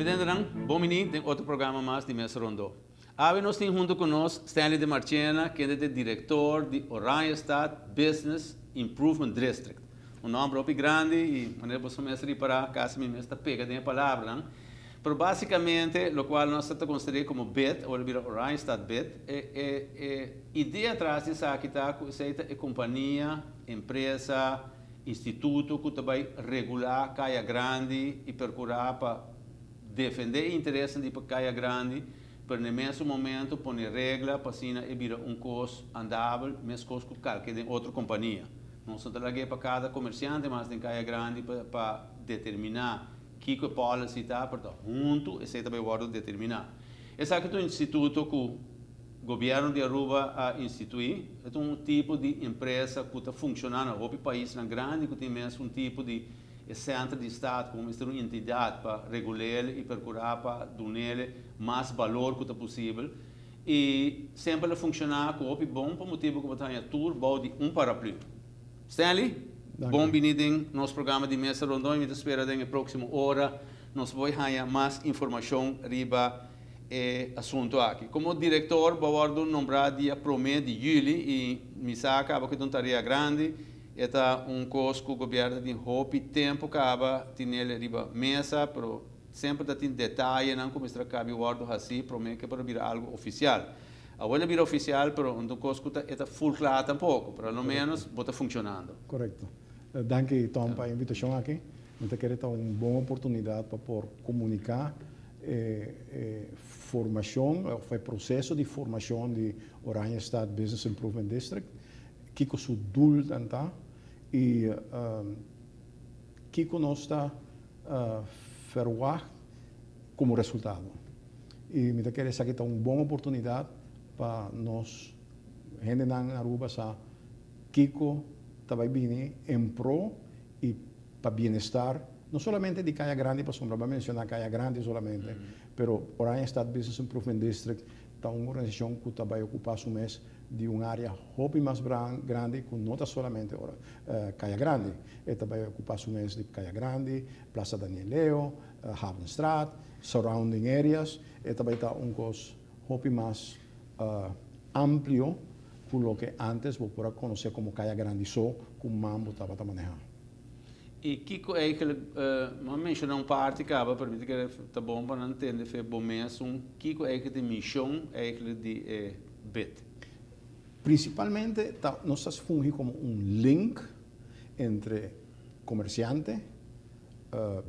Evidentemente, Bomini tem outro programa mais de Mesa Rondô. Ave nós temos junto conosco Stanley de Marchena, que é diretor de Oranjestad Business Improvement District. Um nome próprio grande e maneira você mestre para casa me está pega de palavra, não? Pero basicamente, o qual nós estamos considerando como BIT, ou Oranjestad BIT, é ideia atrás disso aqui está é companhia, empresa, instituto que vai regular caia grande e procurar para defender interesses de caia grande, para no mesmo momento pôr regra para assim virar custo andável, mesmo custo que qualquer outra companhia. Não só para cada comerciante, mas tem caia grande para determinar que policy está para junto, esse também pode determinar. Esse aqui é um instituto que o governo de Aruba a instituir, é um tipo de empresa que está funcionando no país grande, que tem mesmo um tipo de centro de Estado, como uma entidade para regular e procurar para dar mais valor que é possível. E sempre funcionar com o bom para o motivo que você tem tudo de paraplu. Stanley? Bom vindo em nosso programa de Mesa Rondô e espero que na próxima hora nós vamos ter mais informação sobre o assunto aqui. Como diretor, vou nombrar dia 1 de julho e me saca que é uma tarefa grande. É coisa que o governo tem hope tempo acaba tinha riba mesa, pero sempre tem detalhe não como está cabe guardo assim promete que para virar algo oficial. Agora vira oficial, pero uma coisa que está full claro tampouco, pelo menos está funcionando. Correto. Danke Tom para a invitação aqui. Eu quero ter uma boa oportunidade para poder comunicar formação, o processo de formação de Oranjestad Business Improvement District, que o seu doel está e que nós está verwacht como resultado. E eu quero dizer que é uma boa oportunidade para nós, gente na Aruba, Kiko vai vir em pro e para bem-estar, não somente de Caia Grande, para sombra, mencionar Caia Grande solamente, pero Oranjestad Business Improvement District é uma organização que vai ocupar o mês de uma área hobby mais grande, que não é somente Caia Grande, vai ocupar o mês de Caia Grande, Plaza Danieleo, Havenstraat, surrounding areas, vai estar coisa hobby mais amplio por lo que antes vou poder conhecer como Caia Grande só, como Mambo estava a manejar. E Kiko eigenlijk, maar mencionar parte que acaba permite que está bom para entender foi bom mesmo Kiko eigenlijk de missão eigenlijk de BIT. Principalmente nós fungimos como link entre comerciantes,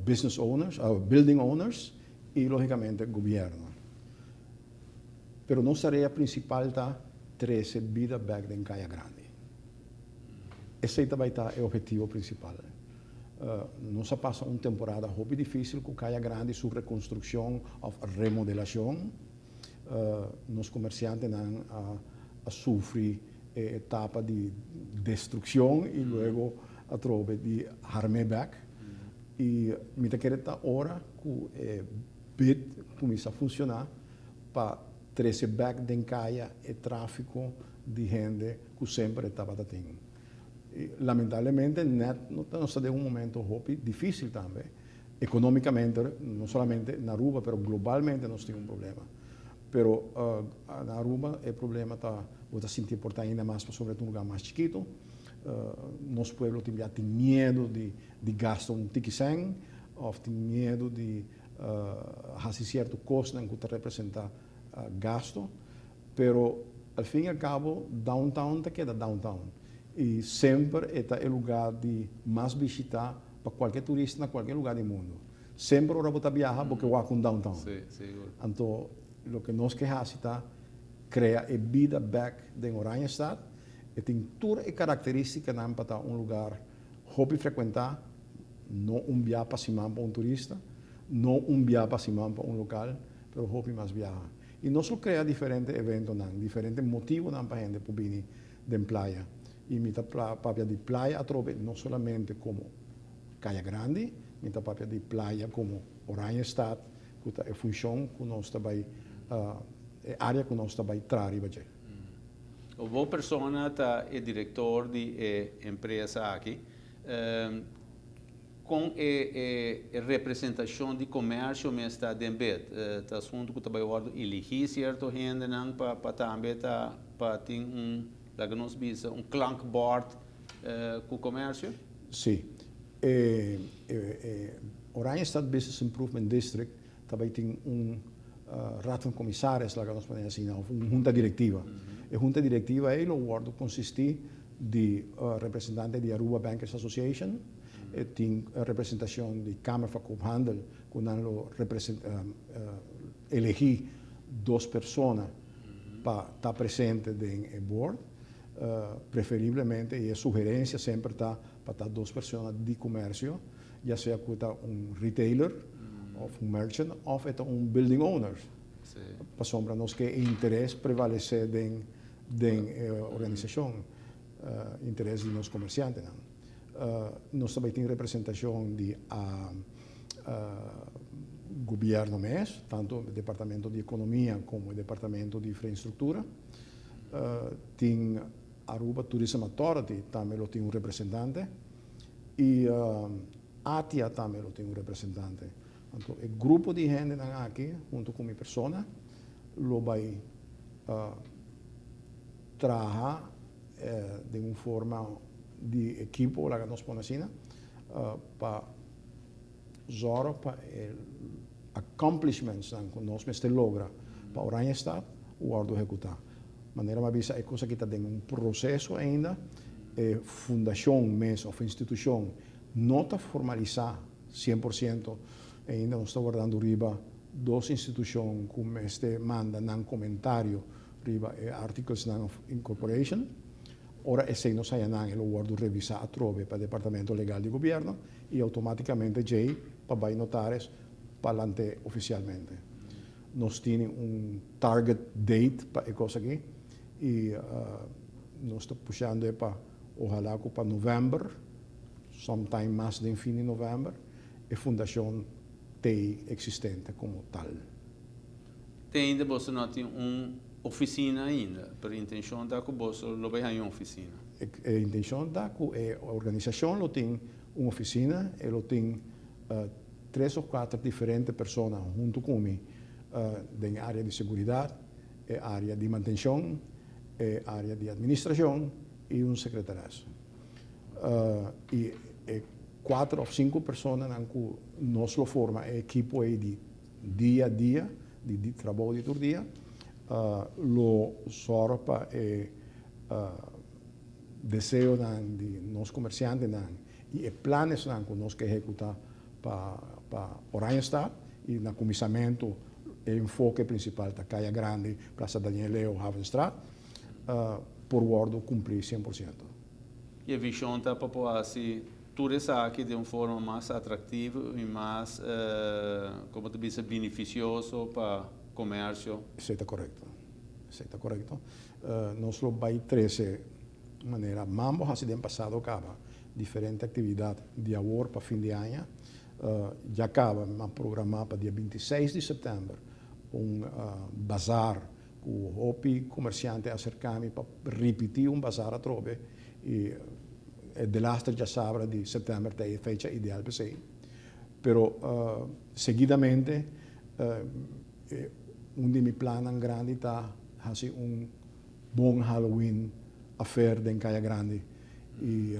business owners, building owners e logicamente governo. Pero nossa área principal está trazer vida back em Caia Grande. Esse vai estar o objetivo principal. Nós passa uma temporada muito difícil com Caia Grande, sua reconstrução ou remodelação. Nós comerciantes a sofrer etapa de destruição e logo a trove de armar back. E me quero estar hora que BIT começa a funcionar para trazer back de Caia e tráfico de gente que sempre estava tendo. Lamentavelmente, nós temos momento difícil também. Economicamente, não somente na Aruba, mas globalmente nós temos problema. Pero na Aruba, o problema está sentir importar ainda mais, sobretudo um lugar mais chiquito. Nosso povo tem medo de gastar tiquicém, ou tem medo de fazer certo custo que representa gasto. Pero, al fim e al cabo, downtown queda downtown. E sempre é o lugar de mais visitar para qualquer turista em qualquer lugar do mundo. Sempre ora você viaja porque vai com downtown. Então, o que nós queremos é criar a vida back de Oranjestad e tem toda a característica para lugar hobby frequentar, não viagem para cima para turista, não viagem para cima para local, mas hobby mais viajar. E nós criamos diferentes eventos, diferentes motivos para a gente para vir de praia. E mita papia de playa a trove não somente como Caia Grande, mita papia de playa como Oranjestad, que é a função que nós também, a área que nós também traz. O boa pessoa é diretor de empresa aqui. com a representação de comércio mas está dentro tá assunto que também ordo elegir certo gente não para também tá para ter lá que nós visa klankbord com o comércio. Sim. Oranjestad Business Improvement District também tem raad van commissaris, lá que nós podemos assim, ou uma junta diretiva. A junta diretiva aí, o ordo consiste de representante de Aruba Bankers Association, tem representação de Câmara van Koophandel, quando elegir duas pessoas para estar presente no board, preferivelmente, e a sugerência sempre está para estar duas pessoas de comércio, já seja retailer, ou merchant, ou building owner. Para sombra nós que interesse prevalecer da organização, interesse de nós comerciantes. Nós também temos representação de governo mesmo, tanto o Departamento de Economia como o Departamento de Infraestrutura. Tem Aruba Tourism Authority, também tem representante. E ATIA também tem representante. Então, o grupo de gente aqui, junto com minha pessoa, lo vai trabalhar de uma forma de equipo, lá que nós podemos dizer, para zorro para accomplishments que nós mesmo logra para Oranjestad, o ordo executar. De maneira mais é coisa que está em um processo ainda, fundação mesmo, ou instituição, não está formalizada 100%, ainda não está guardando riba duas instituições como este manda um comentário riba articles of incorporation. Ora e se não sai nada, lo guardo revisar a trove para o Departamento Legal de Governo e automaticamente já para vai notares para adelante oficialmente. Nós temos target date para a coisa aqui e nós estamos puxando para ojalá para novembro, sometime mais de fim de novembro, a fundação existente como tal. Tem ainda você não tem oficina ainda, para a intenção da que você lo vai em oficina. A intenção da que a organização tem uma oficina, ela tem 3 ou 4 diferentes pessoas junto comigo, na área de segurança, área de manutenção, área de administração e secretário. E 4 ou 5 pessoas que nós lo forma a equipo de dia a dia, de trabalho de todo dia, lo sorpa desejo de nós comerciantes e planos que nós que executar para Oranjestad e no comissamento o enfoque principal da Caia Grande, Praça Daniel Leo, Havenstraat, por ordo cumprir 100%. E a visão está para assim tudo isso aqui de uma forma mais atrativa e mais, como tu disse, beneficioso para o comércio. Isso está correto. Isso está correto. Nós lo vai 13 maneira, mambo assim de passado acaba diferentes atividades de agora para fim de ano. Já acaba a programar para dia 26 de setembro bazar com o hopi comerciante acercami para repetir bazar a trove e de lastre já sabe de setembro é a fecha ideal para si. Pero seguidamente de meus planos grandes está assim bom Halloween affair em Caia Grande e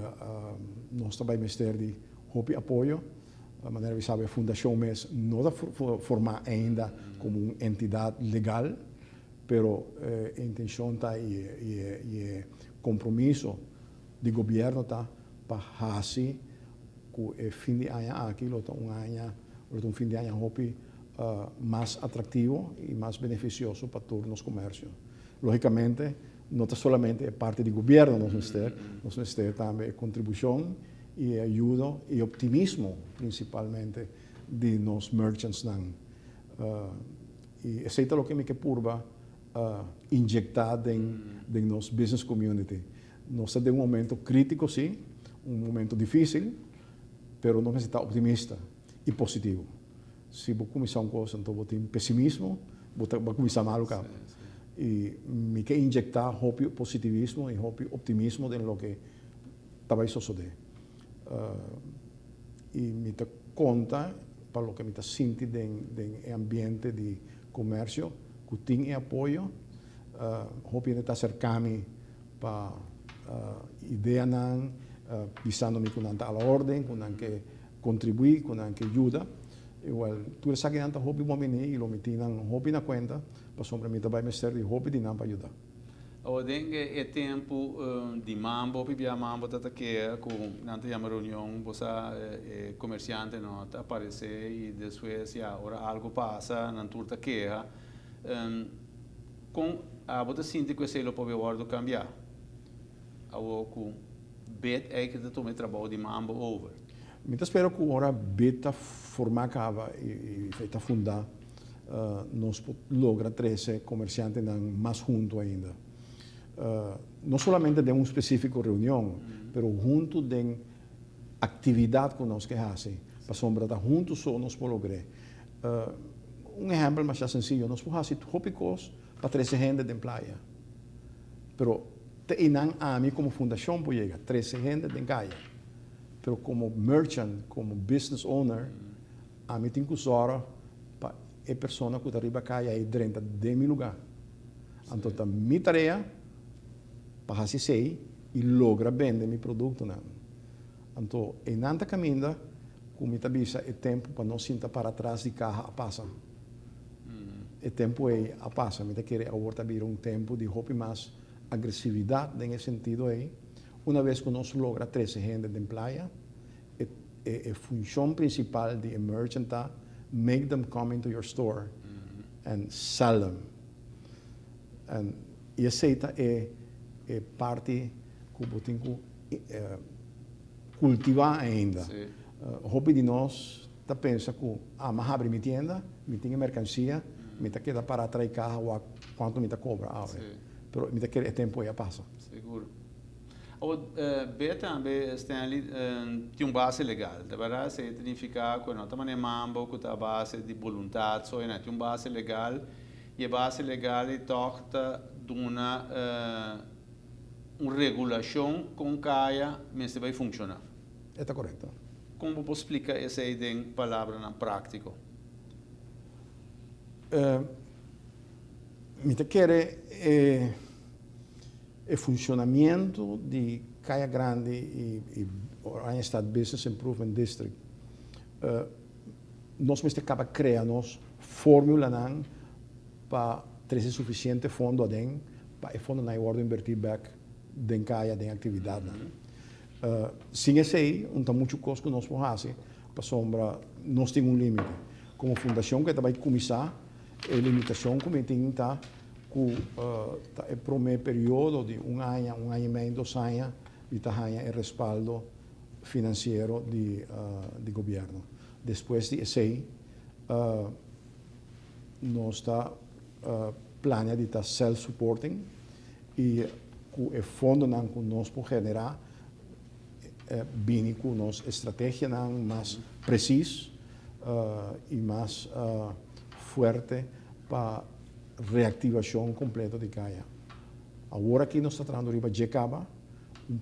nós também mestre de hopi apoio. De maneira que sabe a fundação mesmo não está formada ainda como uma entidade legal, pero a intenção está e compromisso de governo está para fazer que o fim de ano aqui um fim de ano hopi mais atrativo e mais beneficioso para todos os comércios. Logicamente, não está somente a parte do governo nós ministério também contribuição e ajuda e optimismo principalmente de nos merchants e aceita o que me que purba injectar em nos business community. Nós estamos em momento crítico sim, momento difícil, pero nós necessitamos optimista e positivo. Se você começar uma coisa, então você tem pessimismo, você vai começar mal o cabo. E me que injectar positivismo e optimismo em lo que vai suceder. e me te conta para o que me te sente do ambiente de comércio, que tem apoio, hope me te acercar-me para ideia não, visando-me com a ordem, com que contribuir, com que ajuda. Igual, tu sabe que hope bom menino e lo metinan hope na conta, para sombra me vai me ser de hope de não para ajudar. Eu denke é tempo de mambo, pibia mambo tata que com nanta uma reunião, você comerciante não tá aparecer e depois já ora algo passa, não turta que com a bota sinto que se lo pode guardo cambiar. Ao com bet é que tu me trabalho de mambo over. Me espero que ora beta formar cava e feita fundar nós logra 13 comerciantes mais junto ainda. Não somente de uma específica reunião, mas junto de atividade que nós queremos, para sombra da juntos só nós podemos lograr. Exemplo mais sencillo, nós podemos fazer tópicos para 13 gente de praia. Pero te inan a mim como fundação por chegar 13 gente de calle. Pero como merchant, como business owner, a mim tenho que usar para a pessoa que está arriba calle aí dentro de meu lugar. Então, a minha tarefa para fazer isso e logra vender meu produto. Então, em nada caminho, como me avisa, é tempo para não sentar para trás de carro a passar. É tempo é a passar. Me quer agora vir tempo de hope mais agressividade nesse sentido aí. Uma vez que nós logra 13 gente de praia, a função principal de merchant é make them come into your store and sell them. E essa é parte que eu tenho que cultivar ainda. Hobby de nós está pensa que mas abre minha tienda, me tem mercancia, me tá queda para atrair carro quanto me tá cobra, pero me tá quer tempo aí passa. Seguro. O B também Stanley tem base legal, da verdade se significa que não também mambo que a base de vontade, só é tem base legal e a base legal toca de uma regulação com caia, mas vai funcionar. Está correto. Como você explica essa ideia em palavras na prática? Me te quer o funcionamento de Caia Grande e Orange State Business Improvement District. Nós temos que criar fórmula para ter suficiente fundo para o fundo na hora de invertir back em Caia, em atividade. Sem esse aí, não tem muito coisa que nós podemos fazer, para sombra, nós temos limite. Como fundação que vai começar, a limitação que tem que o primeiro período de um ano e meio, 2 anos, e tem o respaldo financeiro de governo. Depois de esse, nós está planeando de estar self-supporting e com o fundo que nós podemos generar, bem com nossa estratégia mais precisa e mais forte para reactivação completa de Caia. Agora que nós estamos tratando de Jecaba,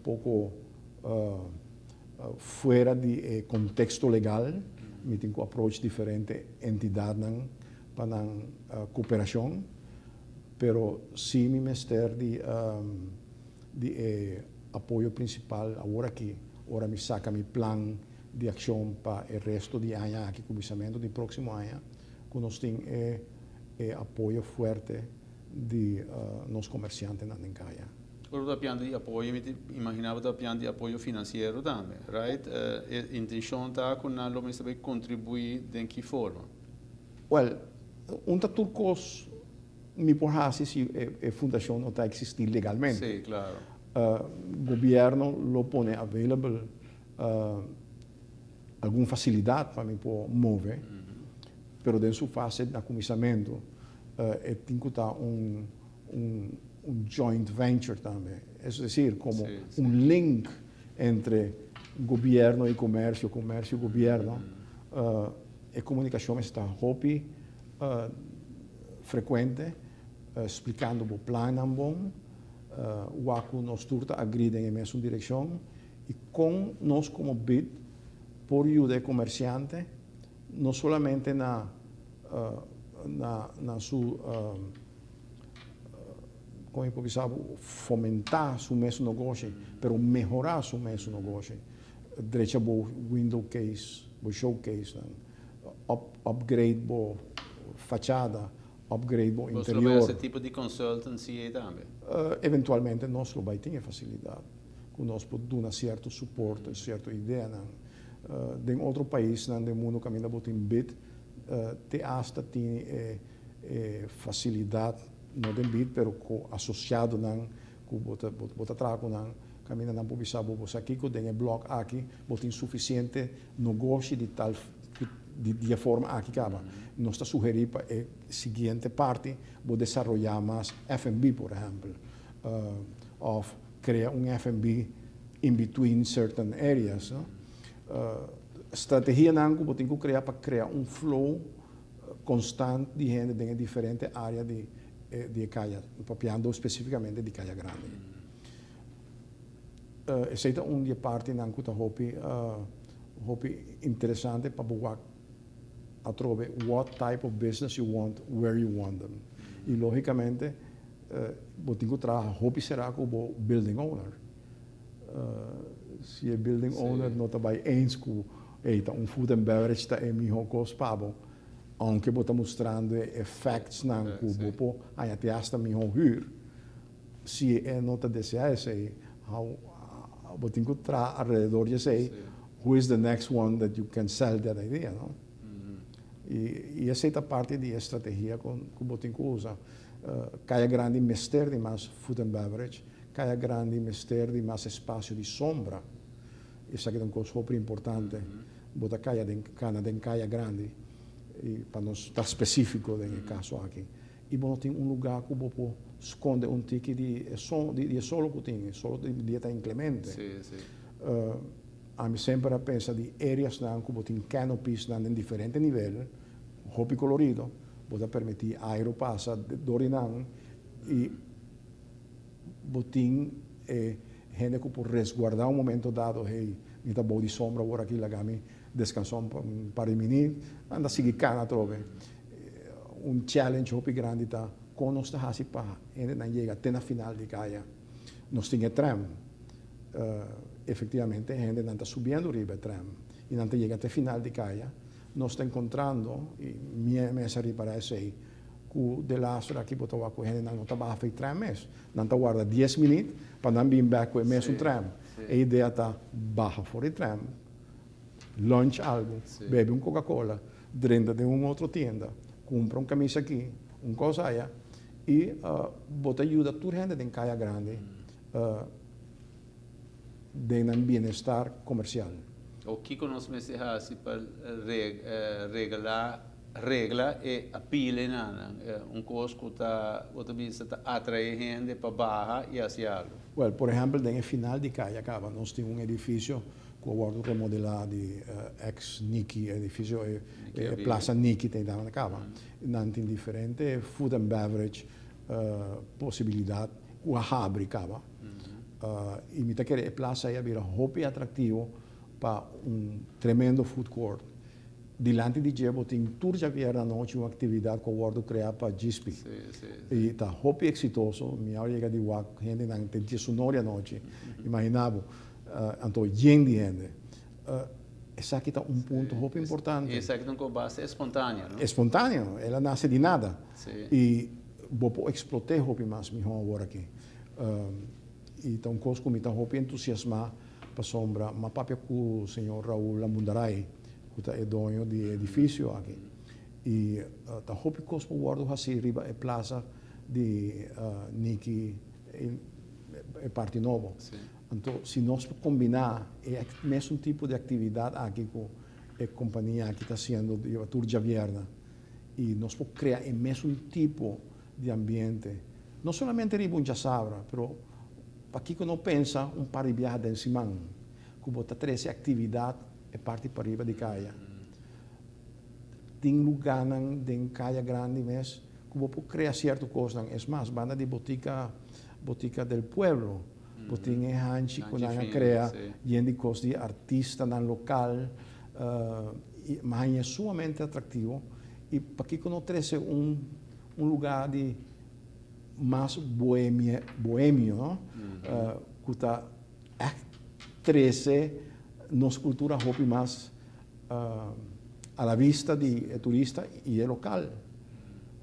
pouco fora de contexto legal, me tem que approach diferente entidades para a cooperação, pero sim me mestre de apoio principal agora que ora me saca meu plano de ação para o resto de ano, aqui começamento do próximo ano, que nós temos apoio forte de nos comerciantes na Caia. Agora está de apoio, imaginava está de apoio financeiro também, right? A intenção está com a Lomé também contribuir de que forma? Well, turcos me por se a fundação não está existir legalmente. Sim, claro. Governo lo pone available alguma facilidade para me poder mover, pero dentro sua fase de começamento tem que estar joint venture também, é decir, como link entre governo e comércio e governo. A comunicação está frequente, explicando o plano bom, o que nós turta agride em mesma direção e com nós como BID por ayudar comerciante, no solamente na su como eu sabe, fomentar su mesmo negócio, pero mejorar su mesmo negócio. Derecha bo window case, bo showcase, upgrade bo fachada, upgrade bo Você interior. esse tipo de consultancy aí também. Eventualmente nós vai ter facilidade, que nós podemos dar certo suporte, certa ideia. Em outro país, no mundo que ainda botem bit, te hasta tem facilidade, não tem bit, pero associado não, que bota trago não, caminha não pode saber, você aqui que tem bloco aqui, botem suficiente negócio de tal de forma aqui acaba. Nós está sugerir para a seguinte parte, vou desenvolver mais F&B, por exemplo, ou criar F&B in between certain areas. No? Estratégia não que botem que criar para criar flow constante de gente em diferentes áreas de caia, papiando especificamente de caia grande. Essa é uma parte não que está interessante para boa a trove what type of business you want, where you want them. E logicamente, botem que trabalhar hope será como building owner. Se o building owner não está bem eens com food and beverage está em meu cospabo, aunque bota mostrando effects não que bopo aí até hasta meu hyr. Se não está deseando esse, botem que trabalhar alrededor de esse, who is the next one that you can sell that idea, no? E essa é a parte de estratégia que o Botinco usa. Caia grande mester de mais food and beverage, caia grande mester de mais espaço de sombra. Isso aqui é uma coisa super importante. Bota caia de caia grande, para não estar específico no caso aqui. E bom tem lugar que o esconde tique de solo que tem, solo de dieta inclemente. A mim sempre pensa de áreas que botem canopies em diferentes níveis, hopi colorido, pode permitir aero passa dorinang e botem gente que pode resguardar momento dado, hey, me tá bom de sombra agora aqui lagami descansar um par de minutos, anda seguir cana trove. Challenge hopi grande tá, quando nós está assim para gente não chega até na final de caia, nós temos tram. Efectivamente, a gente não está subindo o riba tram e não chega até o final de caia. Nós estamos encontrando, e minha mesa para esse aí, que de lá aqui botou a gente não está para fazer tram mesmo. Não está guarda 10 minutos para não vir back com o mesmo tram. A ideia está barra fora o tram, lunch algo, bebe Coca-Cola, dentro de uma outra tienda, compra camisa aqui, coisa aí, e bota ajuda toda a gente em caia grande. De um bem-estar comercial. O que nós precisamos para regla e apile coisa que está atrair gente para barra e assim algo. Well, por exemplo, no final de calle acaba, nós temos edifício que o guardo remodelar de ex-Niki, edifício Plaza Niki tem lá acaba. Não tem diferente food and beverage possibilidade, o abre acaba. E me querer a plaza aí vira hope atrativo para tremendo food court. Dilante de Jebo tem tour já vier à noite uma atividade que o guardo criar para GSP. E está hope exitoso. Minha hora chega de WAC, gente não tem 19 à noite. Imaginava, então gente. Esse aqui está ponto hope importante. Esse aqui não base espontâneo, não? Espontâneo, ela nasce de nada. E vou explotar hope mais melhor agora aqui. Então, coisa como está hope entusiasmar para sombra, mas papai com o senhor Raul Lamundaray, que é dono de edifício aqui. E está hope coisa para guardo assim, riba é plaza de Niki, é parte nova. Então, se nós combinar é mesmo tipo de atividade aqui com a companhia que está sendo de tour de vierna, e nós podemos criar o mesmo tipo de ambiente, não somente riba já sabra, mas para que não pensa par de viajes em semana, que bota 13 atividades é parte para riba de caia. Tem lugar em caia grande mesmo, que pode criar certa coisa. É mais, banda de botica del pueblo, botica hanchi que não cria, gente de artista no local, mas é sumamente atrativo e para que não trazer um lugar de mais boêmio, não? Que está trazer nossa cultura hopi mais à la vista de turista e é local.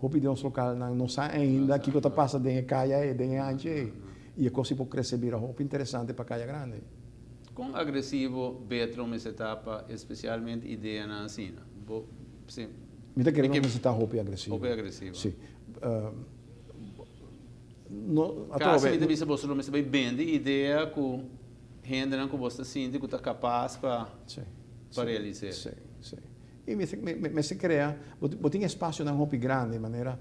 Hopi de nosso local não sabe ainda o que está passando dentro da caia e dentro da anche e é coisa para crescer vira hopi interessante para caia grande. Quão agressivo Betro nessa etapa, especialmente ideia na ensina? Sim. Mita querendo necessitar hopi agressivo. Hopi agressivo. Sim. Caso me devia você não me bem de ideia que gente não que você sente que está capaz para realizar. Sim, sim. E me se crea, botin espaço na hopi grande, de maneira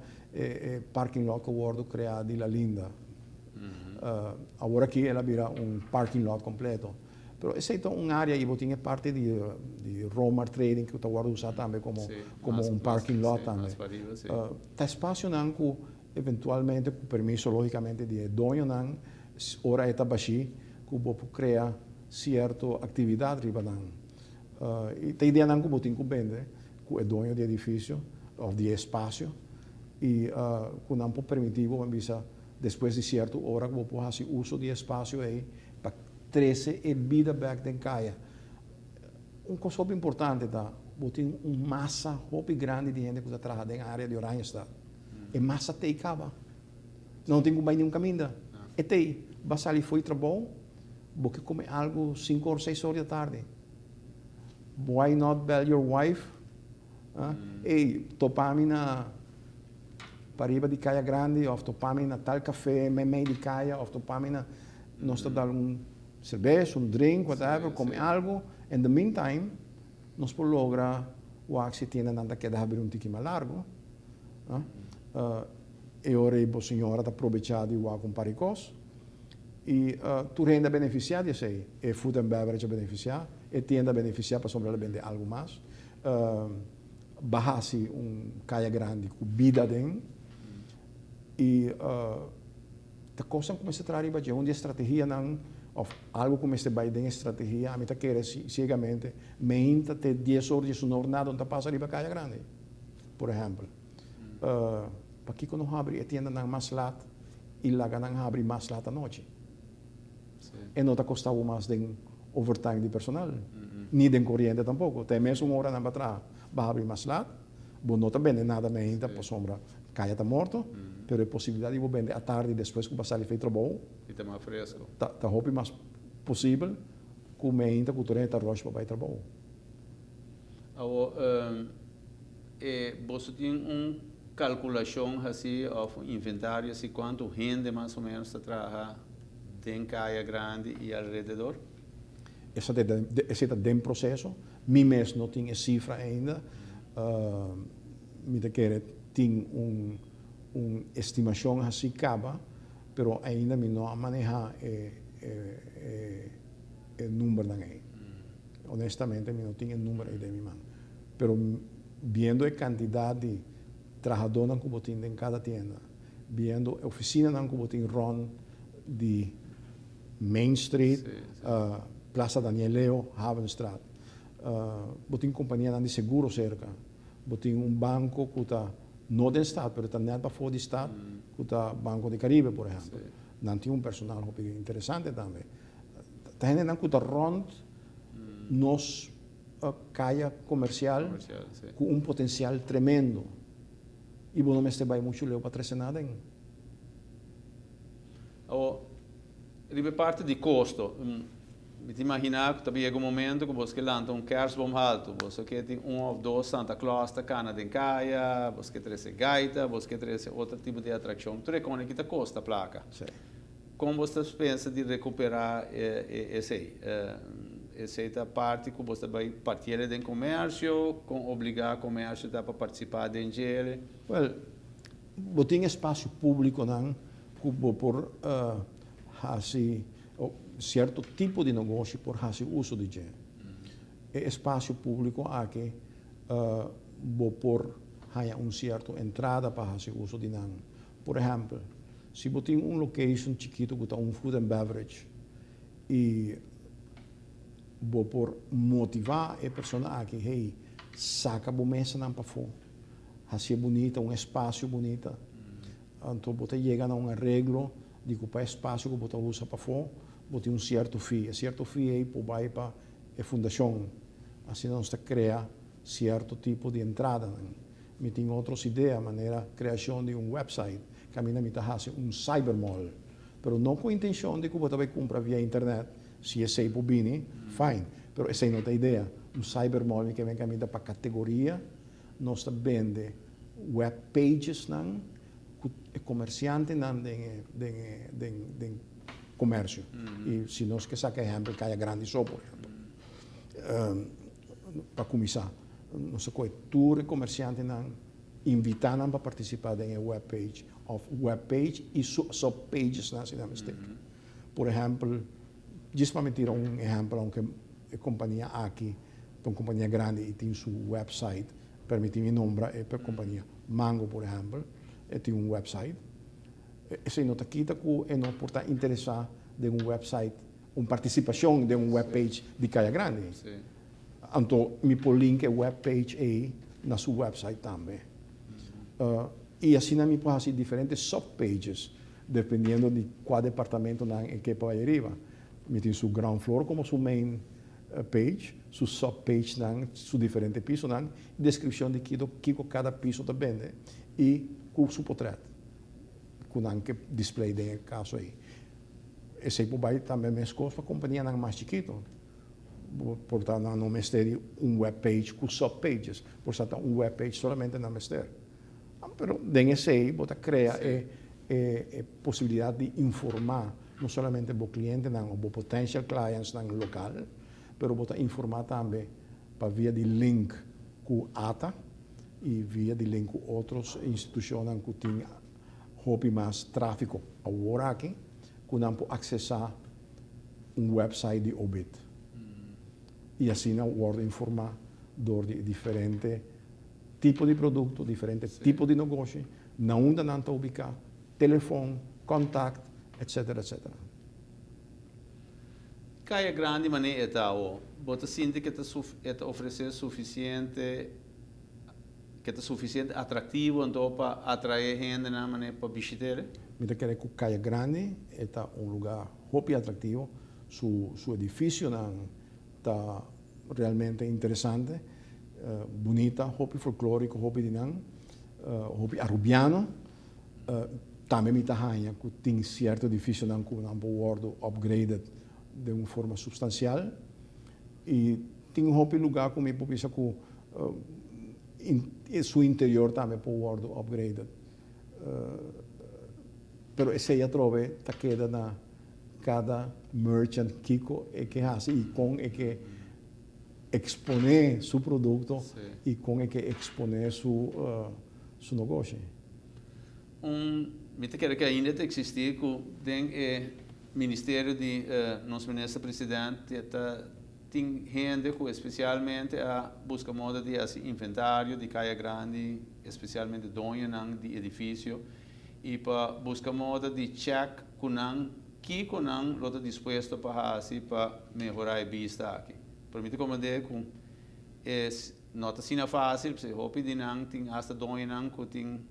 parking lot que o Wordo crea de la linda. Agora aqui ela vira parking lot completo. Pero exceto área e botin parte de Roma Trading que o Wordo usa também como parking lot também. Tá espaço não que eventualmente com permisso logicamente de dono não ora eta baixi que o bopo crea certa atividade riba não. E tem ideia não que botin que vende que é dono de edifício ou de espaço e que não pode permitir o visa depois de certa hora que o bopo fazer uso de espaço aí para trazer a vida back den caia. Coisa importante tá, botin massa hopi grande de gente que está trabalhando na área de Oranjestad. É massa te acaba. Não tem como ir nenhum caminho. E te, vas ali foi trabalho, porque come algo 5 ou 6 horas da tarde. Why not tell your wife? Ei, topami na pariba de Caia Grande, ou topami na tal café, meio de Caia, ou topami na nós te dar cerveja, drink, whatever, come algo. In the meantime, nós podemos lograr o que se tem na queda abrir tique mais largo. E ora a senhora está aproveitando o com paricos e tu renda beneficiada sei e food and beverage beneficiar e tenda beneficiar para sombra vender algo mais barrasi caia grande com vida dentro e a coisa começa a trazer para uma estratégia não of algo começa a vai dentro estratégia a mim tá querer cegamente meinta te 10 horas de jornada onde passa ali para caia grande por exemplo para que não abre a tenda mais lata e lá não abre mais lata à noite. E não está custando mais de overtime de personal, nem de corrente tampouco. Tem mesmo uma hora na batrá, vai abrir mais lata, bom não está vendo nada ainda, por sombra, caia está morto, mas a possibilidade de vender à tarde depois que passar ele fez trabalho. E está mais fresco. Está roupa mais possível, com ainda que o torrente está roxo para ir trabalho. Você tem calculação assim, of inventário, assim, quanto rende mais ou menos a trabalhar em Caia Grande e alrededor? Esse é um processo. Mim mesmo não tinha cifra ainda. Me tem uma estimação assim, acaba, mas ainda não manejar o número aí. Honestamente, não tinha o número aí de minha mão. Mas, vendo a quantidade de trabalhadores que botem em cada tienda, vendo a oficina que botem run de Main Street, Plaza Daniel Leo, Havenstraat, botem companhia de seguro cerca, botem banco que está não do estado, mas está net para fora do estado, que está Banco de Caribe, por exemplo. Não tem personal interessante também. Tem gente que está run nos caia comercial com potencial tremendo. E não me vai muito leu para trazer nada. Ribe parte de custo. Me imaginar que também chega momento que você lança kerstboom alto, você quer ter ou dois Santa Claus da cana de caia, você quer trazer gaita, você quer trazer outro tipo de atração. Tu reconhece que custa a placa. Como você pensa de recuperar essa parte que você vai partir do comércio, com obrigar o comércio a participar dentro dele? Well, botem espaço público não, por fazer certo tipo de negócio por fazer uso de gente. Espaço público aqui por ter certa entrada para fazer uso de não. Por exemplo, se botem location chiquito que está food and beverage e vou por motivar a pessoa aqui, hey, saca a mesa não para fora, assim bonita, um espaço bonito, então você chega a um arreglo de que o espaço que você usa para fora, você tem certo fee aí vai para a fundação, assim nós cria certo tipo de entrada. Me tem outras ideias, maneira criação de website, que a mim me faz cybermall, pero não com a intenção de que você vai comprar via internet, se é sei por bem, fine, pero essa não é a ideia, cybermall que vem caminhando para categoria, nós vende web pages não, comerciante não de comércio, e se nós que saca exemplo, Caia Grande só, por exemplo, para começar, não sei qual tour comerciante não invitar para participar da web page e subpages não se dá mistake. Por exemplo, diz para me tirar um exemplo onde a companhia aqui, uma companhia grande e tem seu website, permite-me nombrar a companhia Mango, por exemplo, e tem um website. Esse não está aqui, e não por estar interessado em um website, uma participação de uma webpage de Caia Grande. Sim. Então, me põe link a webpage aí na sua website também. E assim, me põe assim diferentes subpages, dependendo de qual departamento em que vai arriba. Me tem seu ground floor como sua main page, sua subpage, seu diferente piso, descrição de que cada piso está vende e com seu portrait, com que display de caso aí. Esse aí vai também mais coisa para a companhia mais chiquita. Portanto, não mistério webpage com subpages, portanto, webpage solamente não mistério. Mas, nesse aí, você cria a possibilidade de informar, não somente o cliente, não, o potential clients no local, mas você informar também para via de link com ATA e via de link com outras instituições que têm mais tráfego agora aqui, que não pode acessar website de Obit. E assim não pode informar de diferentes tipos de produto, diferentes tipos de negócio, na onde não está ubicado, telefone, contato, etc, etc. Caia Grande maneira é tal, você sente que está oferecer suficiente atrativo então para atrair gente na maneira para visitar? Me quer que Caia Grande é lugar muito atrativo, seu edifício está realmente interessante, bonita, muito folclórico, muito dinâmico, muito arubiano. Também me tahanha que tem certo edifício que não pode upgraded de uma forma substancial e tem lugar como eu penso que seu interior também pode ser upgraded. Pero esse aí trove está queda na cada merchant Kiko que faz e com que exponer seu produto e com que exponer seu negócio. Me quero que ainda existir com o Ministério de nosso ministro presidente tem gente que especialmente a busca moda de inventário de Caia Grande, especialmente dono de edifício e para buscar moda de check que conang lo disposto para melhorar a vista aqui. Permite comandar com nota sina fácil, porque hopi dinang ting hasta doinang ko ting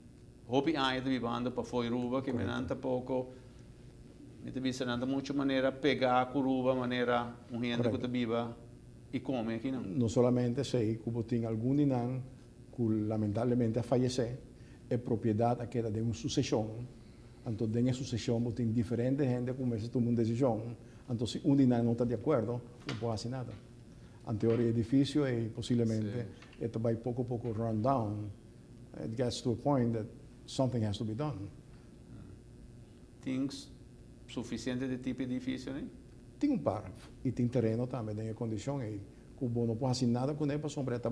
hopi ay de banda para foi ruba que menanta pouco Então, bisa nada muita maneira pegar a curuba, maneira gente que viva e come aqui não. Não somente sei que tem algum dinam que lamentavelmente faleceu, é propriedade aquela de uma sucessão. Então, dentro da sucessão, tem diferente gente que começa a tomar uma decisão. Então, se um dinam não está de acordo, não pode fazer nada. A teoria é difícil e possivelmente isso vai pouco a pouco run down. It gets to a point that something has to be done. Things suficiente de tipo de edifício, né? Tem par e tem terreno também, tem condição aí. Que o não pode fazer nada com ele, para sombra tá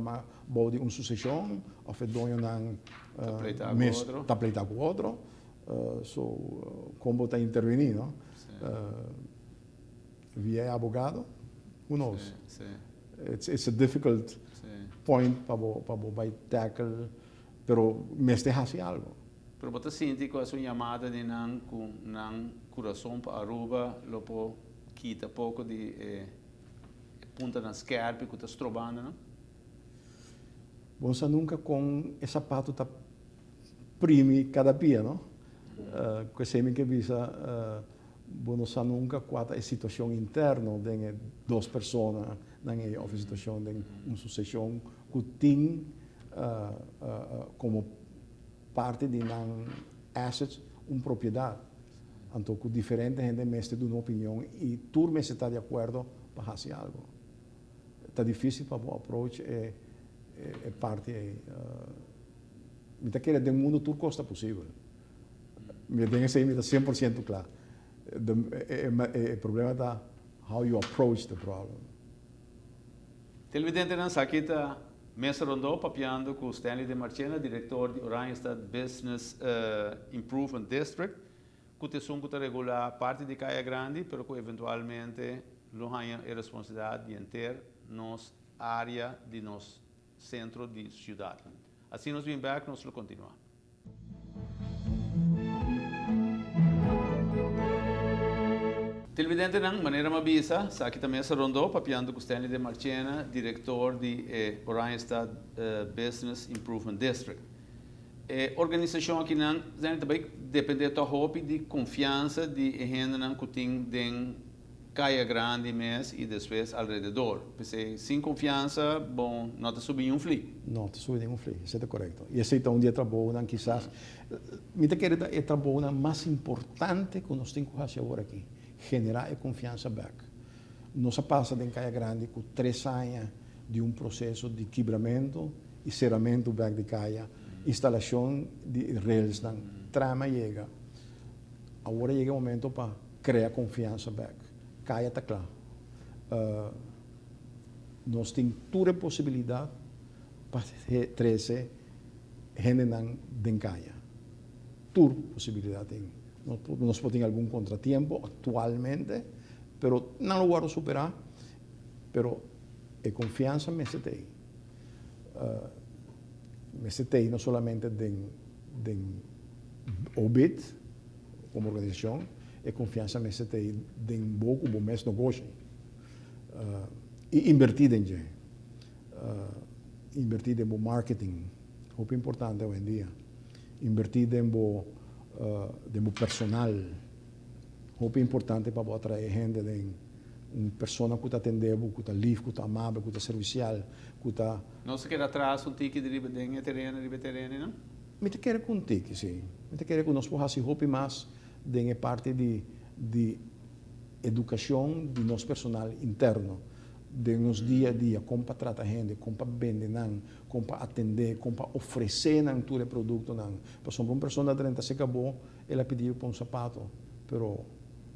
bode uma sucessão, ou foi dono não tá pleitado com outro, como está intervenindo, via advogado, who knows? It's a difficult point para vai tackle, pero mestre hace algo. Pero você sente que a sua chamada de não coração para Aruba, lo po quita pouco de punta na scarpe, que está estrobando, não? Você nunca com esse sapato tá prime cada dia, não? Que sempre que visa, você nunca quata a situação interna de duas pessoas na situação de uma sucessão que tem como parte de um asset, uma propriedade. Então, que diferente gente mestre de uma opinião e turma está de acordo para fazer algo. Está difícil para o approach é parte me está querendo do mundo tudo costa possível. Me tem que ser 100% claro. O problema está how you approach the problem. Televidente não sabe que está Mesa Rondô papiando com Stanley de Marchena, diretor de Oranjestad Business Improvement District, que te são que regular parte de Caia Grande, pero que eventualmente não tenha a responsabilidade de ter nos área de nos centro de cidade. Assim nós vem back, nós vamos continuar. Televidente não, maneira mabisa, sabe também Mesa Rondô papiando com Stanley de Marchena, diretor de Oranjestad Business Improvement District. Organização aqui não, também depende da hope de confiança de gente não que tem de Caia Grande mês e depois ao redor. Porque sem confiança, bom, não te subir um fli. Não te subir um fli, isso é correto. E esse é um dia de trabalho, quizás, me te quero é o trabalho mais importante que nós temos que fazer agora aqui. Generar a confiança back. Nós passa em Caia Grande com 3 anos de um processo de quebramento e cerramento back de Caia, instalação de rails, trama chega. Agora chega o momento para criar confiança back. Caia está claro. Nós temos toda a possibilidade para trazer gente em Caia. Toda possibilidade tem. Nós podemos algum contratempo atualmente, pero não lo guardo superar, pero a confiança me se tem. Me se tem não somente de OBIT, como organização, a confiança me se tem de um pouco bom mês negócio. E invertir em gente. Invertir em marketing, é importante hoje em dia. Invertir em de personal, é importante para atrair gente, uma pessoa que está atendendo, que está livre, que está amável, que está servicial, que está... Não se quer atrás tique de terreno, não? Me te quero com tique, sim. Me te quero que nós possamos fazer mais de parte de educação de nosso personal interno, de nos dia a dia, como para tratar gente, como para vender, como para atender, como para oferecer todo o produto. Por exemplo, uma pessoa de 30 se acabou, ela pediu para um sapato, pero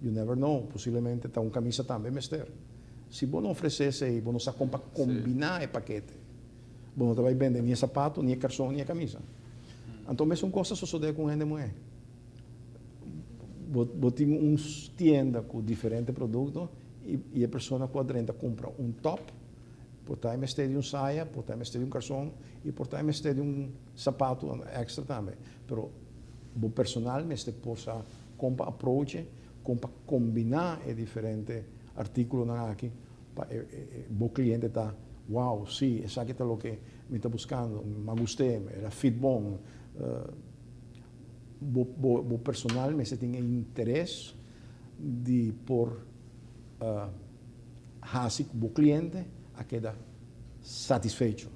you never know, possivelmente está uma camisa também, mestre. Se você não oferecer, você não sabe como combinar o paquete. Você não vai vender nem sapato, nem calção, nem camisa. Então, são coisas que sucedem com gente mulher. Você tem uma tienda com diferentes produtos, e a pessoa com a 30 compra um top, por time de um saia, por time de um calção e por time de um sapato extra também. Pero o personal mestre possa comprar approach, comprar combinar e diferente artículo aqui para o cliente está, wow, sim, isso aqui é o que me está buscando, me gostei, era fit bom. O personal mestre tem interesse de por hace com o cliente a quedar satisfeito.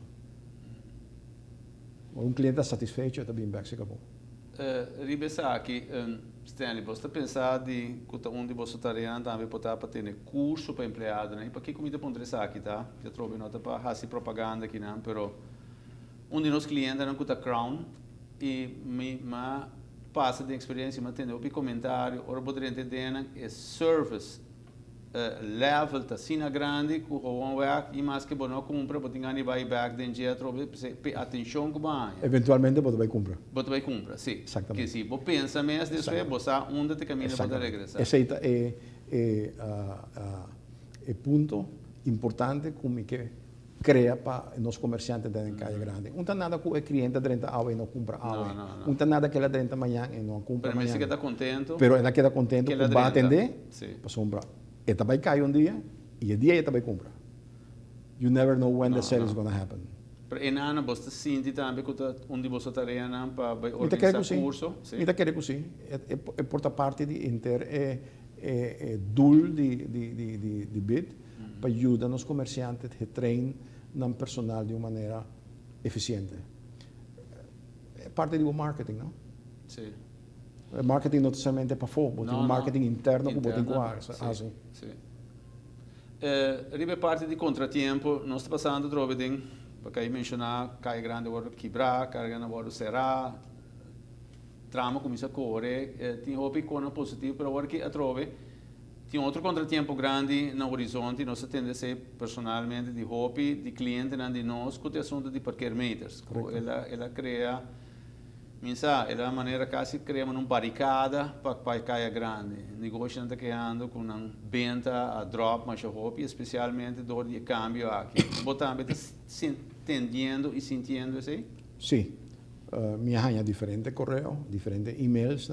Um cliente está satisfeito, está bem back, se acabou. Ribesa aqui, Stanley, você pensa de que onde você está reando também para ter curso para empregado, né? Para que comida para interessar aqui, tá? Eu trouxe nota para fazer propaganda aqui, não? Pero um de nossos clientes não custa Crown e me passa de experiência, mas tem um comentário, ora poderia entender é service level tá sina grande que o work e mais que bono compra pode ganhar vai back den dia trobe atenção que vai eventualmente você vai comprar sim exatamente que se você pensa mais disso é você onde te caminha para regressar esse é o ponto importante como que cria para os comerciantes da Caia Grande não tem nada com o cliente 30 horas e não compra horas não tem nada que ele 30 manhã e não compra mas se queda contento pero ele queda contento que vai atender sim para comprar. Ele vai cair um dia e o dia ele vai comprar. you never know when No, the sale no. is going to happen. Pero inana bosta sinti também que onde você tareia não para Ita quer organizar così, curso. Sim. ita quer così, e porta parte di inter dul di bid, para aiuta nos comerciantes a train nam personal di una maniera efficiente. È parte di un marketing, no? Sim. Marketing non solamente para fora, ma un marketing interno che botin qua, Sim, assim. sim. Ribe parte di contratempo, nós está passando trove ding, porque aí mencionar cai grande hora quebrar, cai grande hora será, trama começa a correr, tem hopi com positivo, pero agora que a trove tem outro contratempo grande no horizonte, nós tende a ser personalmente de hopi, de cliente não de nós, com o assunto de parquear meters, ela cria Minsa, é a maneira quase criamos uma barricada para caia grande. O negócio está criando com uma venda a drop, mas especialmente do de câmbio aqui. Você também está entendendo e sentindo isso aí? Sim. Minha ranha diferente correio, diferente e-mails,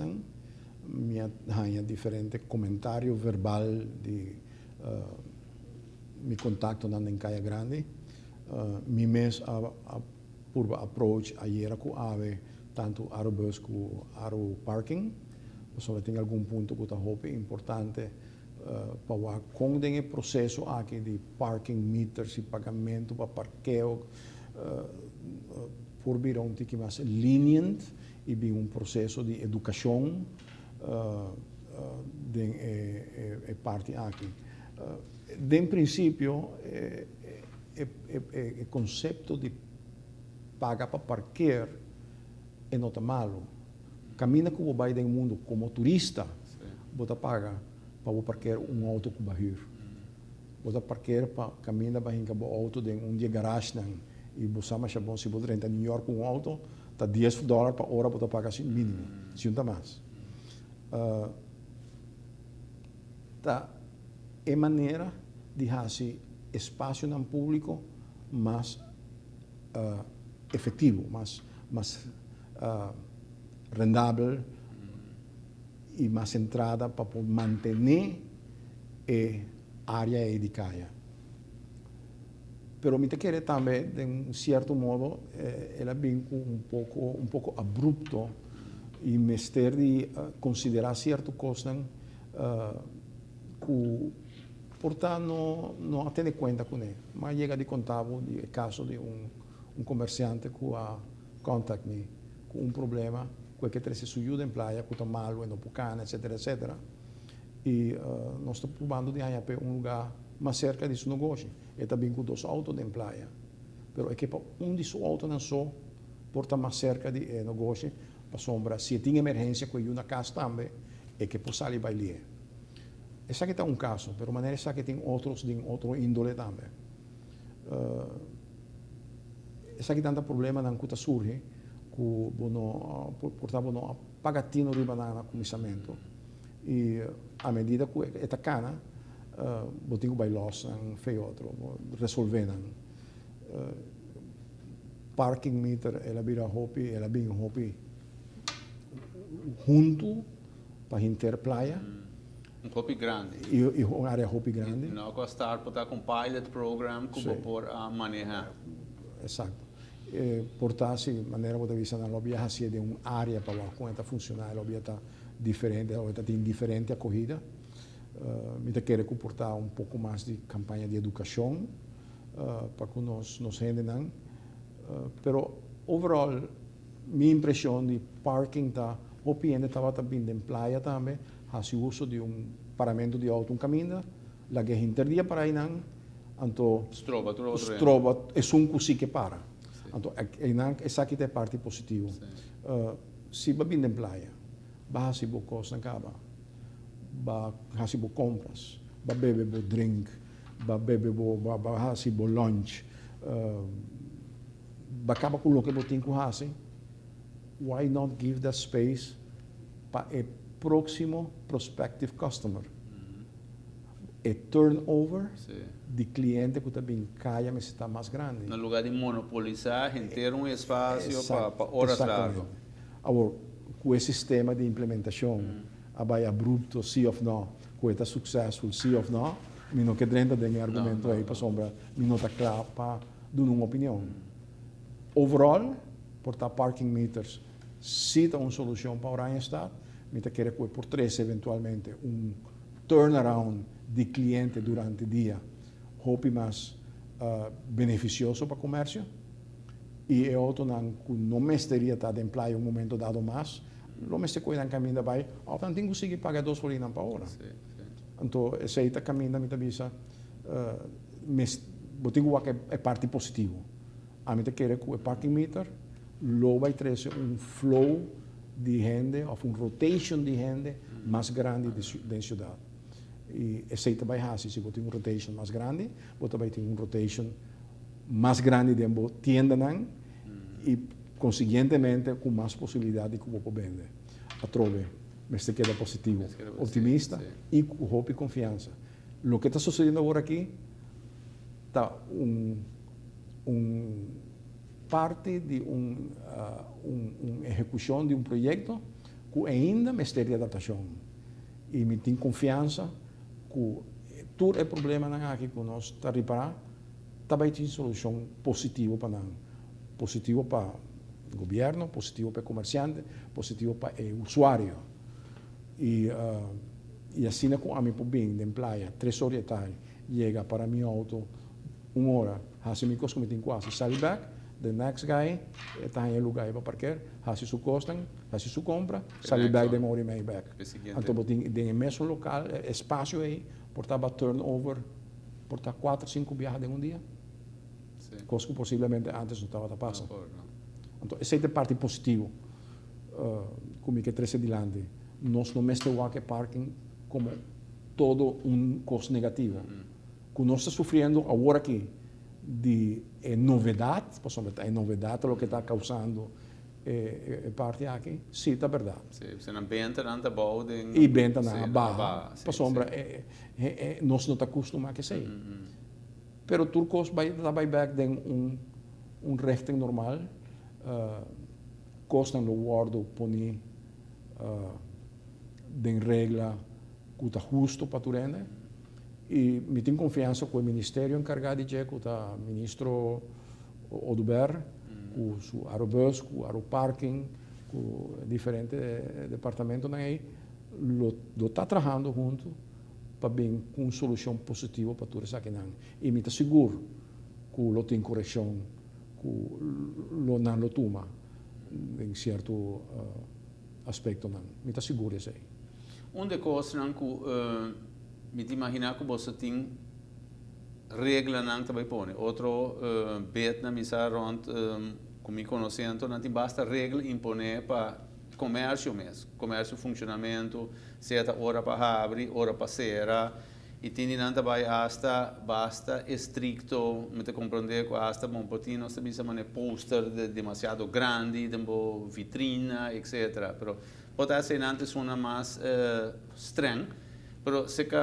minha ranha diferente comentário verbal de me contacto em caia grande. Mi mês por approach ayer com ave tanto aerobus como aero parking, só tem algum ponto que é importante para com o processo aqui de parking meters e pagamento para parqueo por vir um pouco mais lenient e bem processo de educação de parte aqui. De princípio, o conceito de pagar para parquear é nota malo. Camina que você vai no mundo como turista, você paga para parquear auto com barril. Você parquear para caminhar para o auto de dia garagem e você mais bom se você renta em New York auto, tá $10 para hora você paga assim mínimo, se não mais. Tá é maneira de fazer espaço no público mais efetivo, mais rendável e mais centrada para manter a área edicada. Pero me quer também, de um certo modo, ela vem um pouco abrupto e mestre de considerar certas coisas que portanto não tem conta com ele. Mas chega de contar o caso de comerciante que contact me com problema, que tem se ajuda em praia, que está mal, não pucana, etc, etc. E nós estamos probando de ir para lugar mais cerca de seu negócio. E também com 2 autos em praia. Mas é que para de seus autos não só, porta mais cerca de negócio, para sombra, se tem emergência com uma casa também, é que pode sair para ali. Esse aqui está caso, mas de maneira que tem outros de outro índole também. Esse aqui tem problema na que surge, que portanto não pagatino riba na comissamento. E a medida que esta cana, botinho vai los, feio outro, resolvendo. Parking meter, ela vira hopi, ela vem hopi junto para inter playa. Hopi grande. E uma área hopi grande. Não gostar para estar com pilot program que vou por a manejar. Exato. Portarsi in maniera potevisa na lobia hasia de área para como está funcionar, a lobia está diferente, ou está tem diferente acolhida. Me quer comportar pouco mais de campanha de educação para que nos rendem. Pero overall, minha impressão de parking tá, o PN estava também em praia também, faz uso de paramento de auto caminho, la que interdia para aí não, então Strova, é um que para. Então, essa aqui é a parte positiva. Se vai vir em praia, vai fazer boas coisas na cama, vai fazer boas compras, vai beber bom drink, vai fazer bom lunch, vai acabar com o que você tem que fazer. Why not give that space para o próximo prospective customer? E turnover de cliente que também caia, mas está mais grande. No lugar de monopolizar, ter espaço para horas largas. Agora, com esse sistema de implementação, vai abrupto, sim ou não, com esse successful, sim ou não, Mi não que drenta de argumento aí para sombra, mi não está claro para dar uma opinião. Overall, portar parking meters, se está uma solução para o Randstad, mi está querer por 3 eventualmente turnaround de cliente durante o dia, hope mais beneficioso para o comércio. E é outro que não me estaria de emprego um momento dado mais, não me estaria cuidando caminho da vai, ou então tenho que pagar 2 florinas por hora. Então, esse aí caminho da visa, eu digo que é parte positiva. A mim quer que o parking meter lo vai trazer flow de gente, ou rotation de gente mais grande da cidade. E esse aí vai fazer, se você tem rotation mais grande, você vai ter rotation mais grande de tienda e, conseguintemente, com mais possibilidade de você vender. A trove, mas se queda positivo, otimista e com hope e confiança. O que está sucedendo agora aqui está parte de uma execução de um projeto que ainda me estaria adaptação. E me tenho confiança que todo o problema aqui que nós está reparar também tem solução positiva para nós. Positivo para o governo, positivo para o comerciante, positivo para o usuário. E assim, com a minha bem de playa, 3 horas de tarde, chega para meu auto 1 hora, faz minha coisa, tem quase, sai back, the next guy está em lugar para parquear, faz sua costa, faz sua compra, sai back, de 1 hora e meia back. Então, tem o mesmo local, espaço aí, portava turnover, portar 4, 5 viagens em um dia. Coisa que possivelmente antes não estava passando. Então, essa é a parte positiva. Como que traz adiante. Nós não mesmo que parking como todo costo negativo. Que nós estamos sofrendo agora aqui de novidade, por exemplo, é novidade o que está causando parte aqui, sim, é verdade. Você não venta nada bom. E venta na barra. Por exemplo, nós não estamos acostumados a isso. Pero turcos vai back de rechten normal, costan lo guardo poni de regla que está justo para tu rende. E me tenho confiança com o ministério encarregado de com o ministro Oduber, com o aerobus, com o aeroparking, com diferentes departamentos aí, lo está trabalhando junto para bem com uma solução positiva para tudo isso aqui. E me está seguro que lo tem correção, que lo não lo toma em certo aspecto. Me está seguro isso aí. Uma coisa que me imagina que você tem regra não também põe. Outro bet na misa rond com me conhecendo não tem basta regra imponer para comércio mesmo, comércio funcionamento, certa hora para abrir, hora para cerrar, e tem nada vai basta estricto, me te compreender que hasta bom potino se bisa mane poster demasiado grande, de vitrina, etc. Pero pode ser antes uma mais streng, pero se que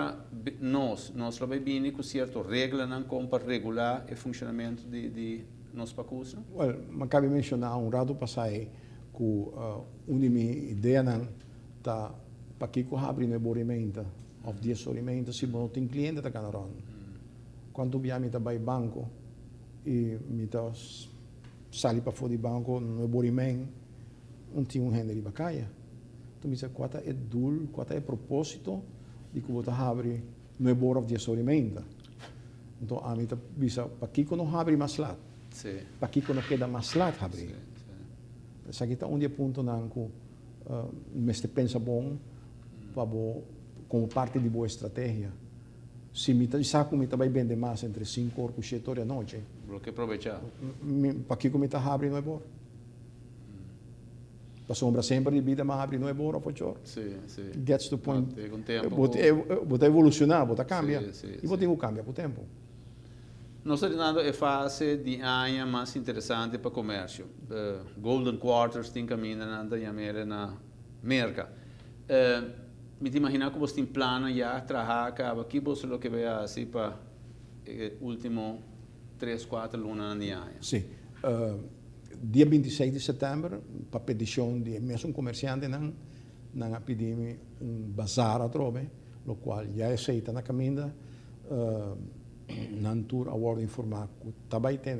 nós lo bem com certo regra não como para regular o funcionamento de nos pacotes. Well, me cabe mencionar lado passado que uma minha ideia está para que eu abra um aborimento, ou 10 orimentos, se não tem cliente da Canaron. Quando eu me vai banco e me sali para fora do banco no aborimento, não tinha gente de bacaia. Então, me diz, qual é dul, qual é o propósito de que eu abra no abor of 10 orimentos. Então, a mim diz, para que eu não abra mais lá? Para que eu não queda mais lá abrir? Essa aqui está um ponto que me pensa bom como parte de boa estratégia. Se me saco me vai vender mais entre 5 horas e 7 horas da noite. Lo que aproveitar. Para que me está abrindo não é bom. Para sombra sempre de vida mas abre não é bom ou pode. Sim. Gets to point. Com tempo. Vou evolucionar, vou cambiar. Sim, e vou ter que cambiar com o tempo. Nós estamos em fase de ano mais interessante para o comércio. Golden Quarters tem caminho na merca. Me imagino que você tem plano já trabalhar aqui, você o que vai assim para último 3, 4 lunas de ano. Sim. Dia 26 de setembro, para petição de mesmo comerciante, nós pedimos bazar a trove, o qual já é aceita na caminho. nan tour award informar que também tem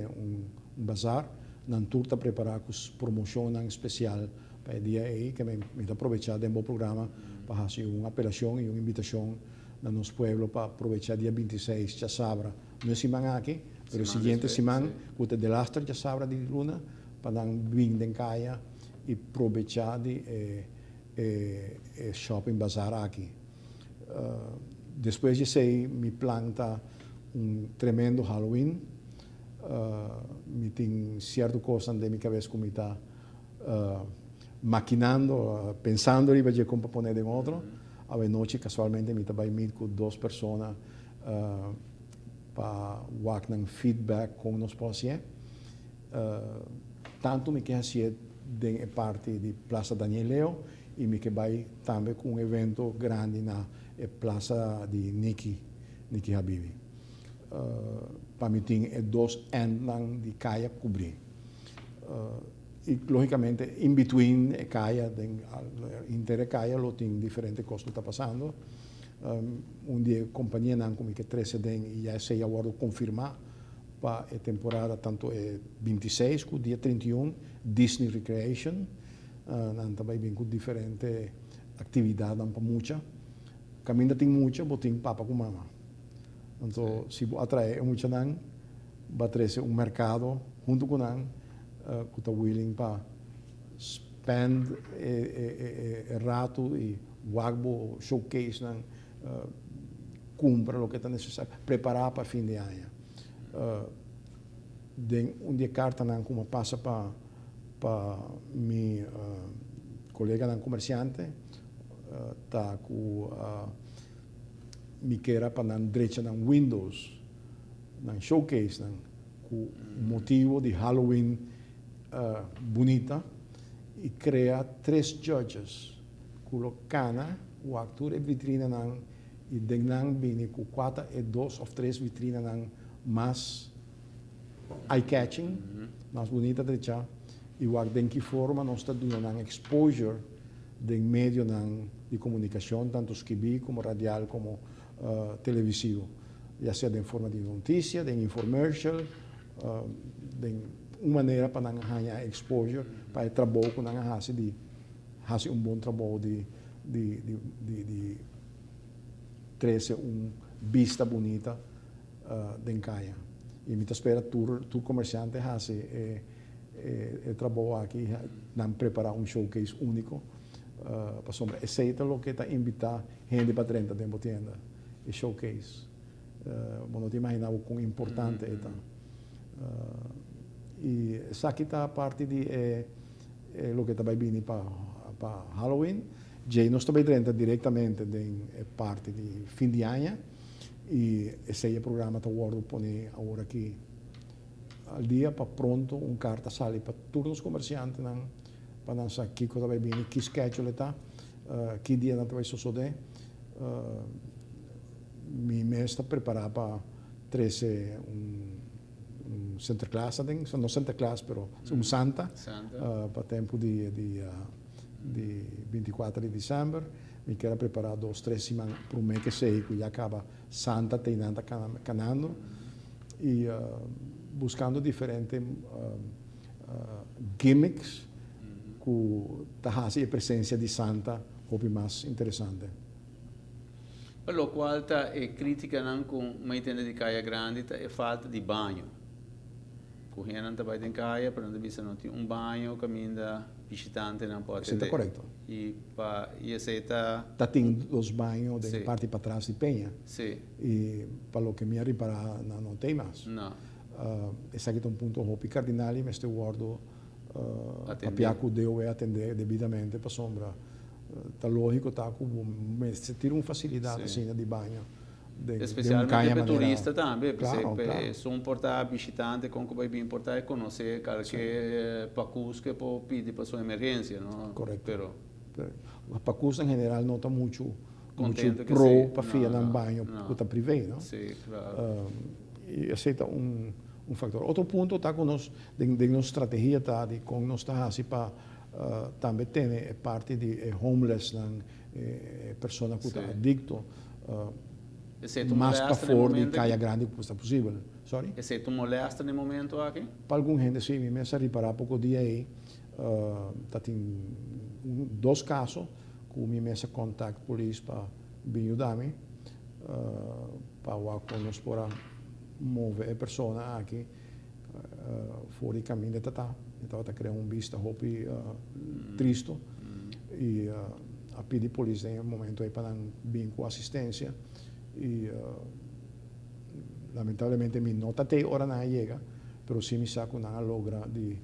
bazar, nan tour está preparar com promoção especial para o dia aí, que me aproveitar de um bom programa para fazer uma apelação e uma invitação no nosso pueblo para aproveitar dia 26 já sabra, não é semana aqui, mas o seguinte semana, que é de lastre já sabra de luna, para dar vir de caia e aproveitar de shopping bazar aqui. Depois de sei, me planta tremendo Halloween, me tem certa coisa na minha cabeça como está maquinando, pensando em vez de como poner em outro. A noite, casualmente, me trabalho com 2 pessoas para dar feedback como nós podemos. Tanto me quer ser de parte de Plaza Daniel Leo e me quer também com evento grande na Plaza de Nikki Habibi. Para mim tem 2 anos de caia cobrir. E logicamente, in between caia, inteira caia, lo tem diferentes coisas que está passando. Dia a companhia não como que 13 e já sei agora confirmar para a temporada tanto 26 como dia 31 Disney Recreation. Também bem com diferentes atividades para muita. Caminho tem muita, botem papa com mama. Então, se atrai muita não, vai trazer mercado junto com não, que está willing para spend rato e wagbo showcase não, compra o que está necessário, preparar para fim de ano. Dia carta não como passa para meu colega não comerciante, tá com me queira para não direita não Windows, não showcase não, com motivo de Halloween bonita e cria 3 judges, colocana o ator e vitrina não e denang bini com 4 e 2 ou 3 vitrina não mais eye-catching, mais bonita direita e o de que forma nós está dando exposure de meio de comunicação, tanto escrito como radial como televisivo, já seja em forma de notícia, de infomercial, de uma maneira para não ganhar exposure, para trabalhar com não fazer bom trabalho de trazer vista bonita de caia. E me espera tour comerciante fazer trabalho aqui, não preparar showcase único para sombra. Aceita o que está invitar gente para 30 tempo tienda e showcase. Não te imaginava quão importante é. E essa aqui está a parte de o que está vindo para Halloween. Já nós estamos dentro diretamente de parte de fim de ano e esse programa está poner agora aqui al dia para pronto carta sale para todos os comerciantes para não saber que coisa vai vir, que schedule está, que dia não vai suceder. Mi mês está preparado para trazer Santa Claus, não Santa Claus, mas Santa. Para tempo de 24 de dezembro. Me quero preparar 2-3 semanas para o mês que sei que já acaba Santa teinando canando e buscando diferentes gimmicks que fazem a presença de Santa como mais interessante. Lo qual está crítica não com uma entenda de caia grande é falta de banho. Correndo não vai ter caia, para não bisa não tem banho, caminho visitante não pode ter. Está correto. E esse está tem os banhos de parte para trás de penha. Sim. E para o que me reparar não tem mais. Não. Esse aqui é ponto hopi cardinale, mas este guardo papiaco deu atender devidamente para sombra. Está lógico, está como se tira uma facilidade assim de banho. Especialmente para turista também, claro. Se um portar visitante, como vai bem importar é conhecer qualquer pacus que pode pedir para sua emergência, não? Correto. O pacus em geral não está muito pro para fiar no banho, porque está privado, não? Sim, claro. E aceita fator. Outro ponto está com nós, de nossa estratégia está de com nós está assim para também ter parte de homeless, pessoa que está adicto. Esse tu mais para molesta no fora de momento Caia aqui? Grande que está possível. Sorry? Esse tu molesta no momento aqui? Para alguma gente, sim, me mesa reparar pouco dia aí, tá tem dois casos que me mesa contact polícia para vir ajudar-me, para o nós para mover a pessoa aqui fora do caminho de Tatá. Então, está criando vista hopi triste e a pedir polícia em um momento aí para vir com assistência e lamentavelmente mi nota te ora não chega, pero sim me saco não logra de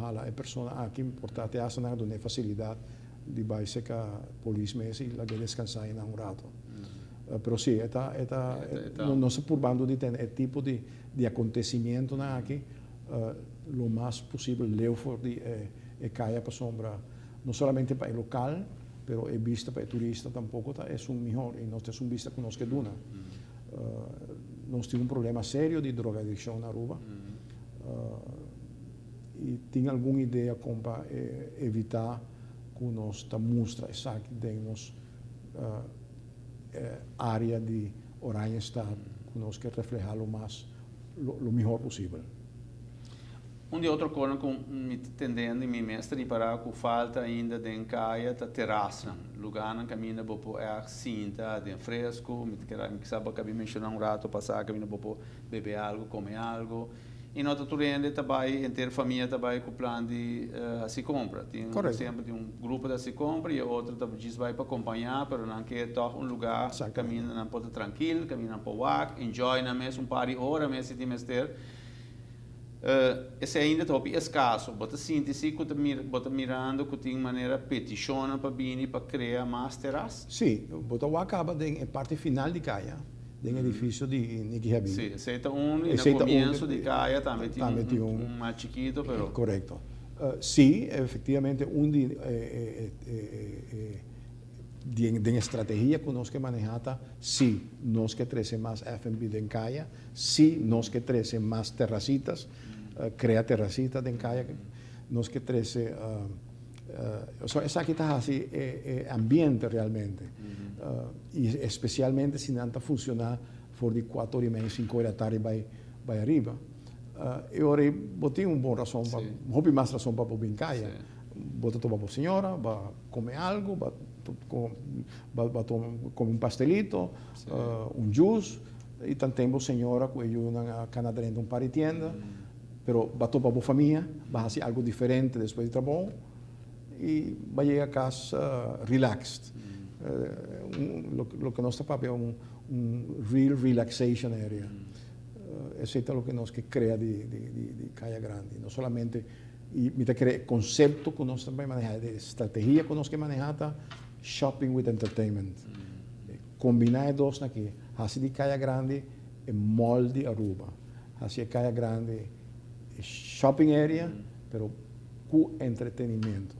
hala a pessoa aqui importante essa não dá facilidade de base que a polícia me se la que descansar em um rato. Pero sim, não se purbando de ter esse tipo de acontecimento aqui lo mais possível leu for de caia para sombra não somente para o local, pero é vista para o turista tampouco é um melhor e nós temos vista que nós que duna. Nós temos problema sério de drogadicção na Aruba e tem alguma ideia como para evitar que nós mostra essa que temos área de Oranjestad que nós quer reflejar lo melhor possível. De outra coisa que me entendendo e me mestre para que falta ainda de encaia da terraça, lugar na caminho bopo é cinta, de fresco, me sabe que me mencionar rato passar caminho bopo beber algo, comer algo. E nota turende também inteira família também com plano de se compra. Tem sempre de grupo de se compra e outro também vai para acompanhar, mas não quer toch lugar caminho não pode tranquilo, caminho para walk, enjoy na mesa par de hora mesmo de mestre. Esse ainda é escasso, bota síntese, bota mirando que tem maneira peticiona para vir para criar mais terras. Sim, bota o acaba em parte final de Caia, do edifício de Niki Habib. Sim, aceita e no começo de Caia também tem mais chiquito, pero. Correto. Sim, efetivamente de estratégia que nós que manejata, sim, nós que trazemos mais F&B de Caia, sim, nós que trazemos mais terracitas, cria terracitas de Caia, nós que trazemos, essa aqui está assim, ambiente realmente, e especialmente se não está funcionar for de 4:30, 5 horas da tarde vai arriba. Eu botei boa razão, houve mais razão para vir em Caia, bota tomar para a senhora, vai comer algo, vai comer pastelito, juice, e também a senhora que eu na canadense para a tienda, pero vai tomar para a família, vai fazer algo diferente depois do trabalho e vai chegar a casa relaxed. Lo que nós estamos é real relaxation area. Esse é o que nós que cria de Caia Grande, não somente e me crea conceito que nós também manejamos, de estratégia que nós que manejamos, shopping with entertainment. Combinar dois aqui, assim de Caia Grande é mall de Aruba, assim de Caia Grande é shopping area, pero com entretenimento.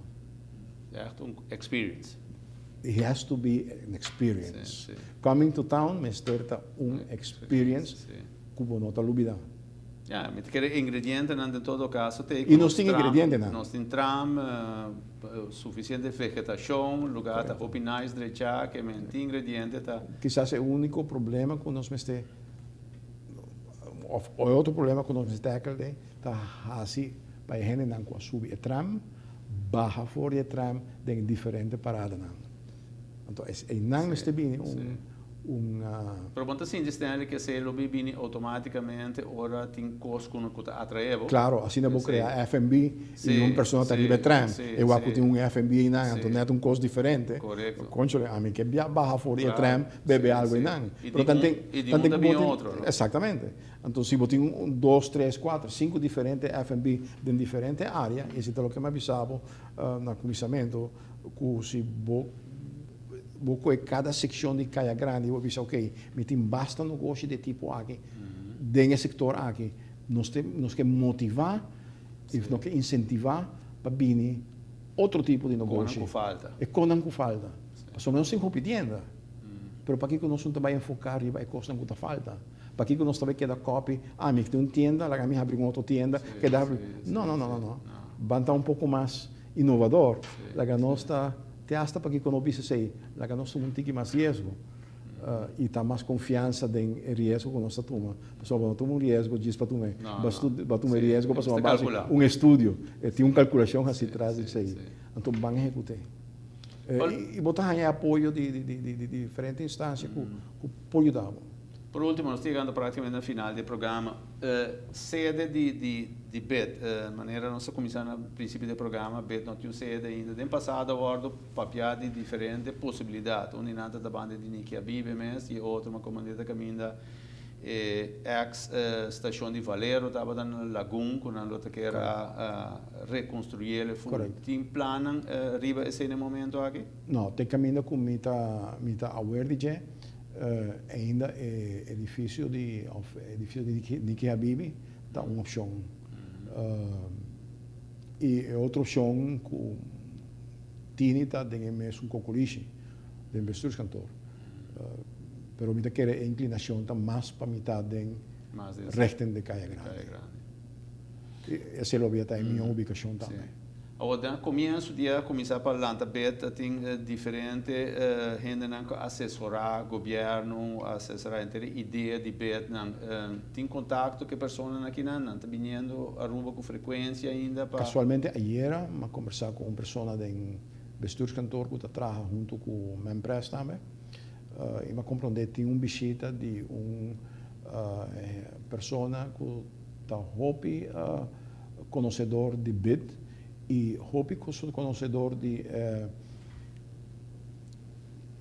Certo, experience. It has to be an experience. Sim. Coming to town me sterta experience que você não está olvidar. Ja, met ingrediënten in todo caso. E nós temos ingrediënten, não? Nós temos tram, suficiente vegetação, lugar tá open nice drecha, que tem ingredientes tá. Quizás é o único problema que nós meste o outro problema que nós meste tackle tá assim, para gente não com subir tram, baja fora o tram, tem diferente parada não. Então, é não meste bem Pero quanto assim distante que se lo bibini automaticamente ora tem costo que atraevo. Claro, assim não vou criar F&B e uma pessoa está livre tram. Eu acho que tem F&B não, então não é costo diferente. Correto. Conchole, a mim que baja fora o tram, bebe algo e não. E também outro. Exatamente. Então se você tem 2, 3, 4, 5 diferentes F&B em diferentes áreas, isso é o que me avisava no comissamento, que se Boco cada secção de Caia Grande, eu disse, ok, me tem basta negócio de tipo aqui, dentro setor aqui, nós temos que motivar e nós que incentivar para vir outro tipo de negócio. Com falta. É com não falta. Só não se repetindo. Mas para que nós não também enfocar e vai costar não falta. Para que nós também queda copy, me tem uma tienda, lá me abre uma outra tienda, não. Vai estar um pouco mais inovador. Lá nós está te hasta para que quando você sei, lá que nós somos um tique mais riesgo. e está mais confiança em risco que nós tomamos. Pessoal, quando toma um risco, diz para tomar. Para tomar risco, para tomar base um estudo. Tem uma calculação assim atrás disso aí. Então, vamos executar. E botar em apoio de diferentes instâncias que apoio dá. Por último, nós chegando praticamente no final do programa. Sede de BET, maneira nós começamos no princípio do programa, BET não tinha sede ainda. Tem passado agora papel de diferentes possibilidades. Um inanta da banda de Nikia Bibe mesmo, e outro uma comunidade caminha ex-estação de Valero, estava na Lagoon, quando a luta que era reconstruir o tem plano arriba esse momento aqui? Não, tem caminho com mita aware de ainda é difícil de Nikia Bibe, dá uma opção. E outra opção que tinha tem mesmo concurso de investidores cantor. Pero mita quer a inclinação está mais para metade de rechten de Caia Grande. Essa é a minha ubicação também. Agora, começo dia começar para lá, BET tem diferente gente que assessorar governo, assessorar ideia de BET, tem contato com pessoas aqui não está vindo a Aruba com frequência ainda. Casualmente, ayer, eu conversar com uma pessoa de investidores cantor que trabalha junto com uma empresa também. E me compreender tem uma visita de uma pessoa que está hopi conhecedor de BID e hopi conhecedor de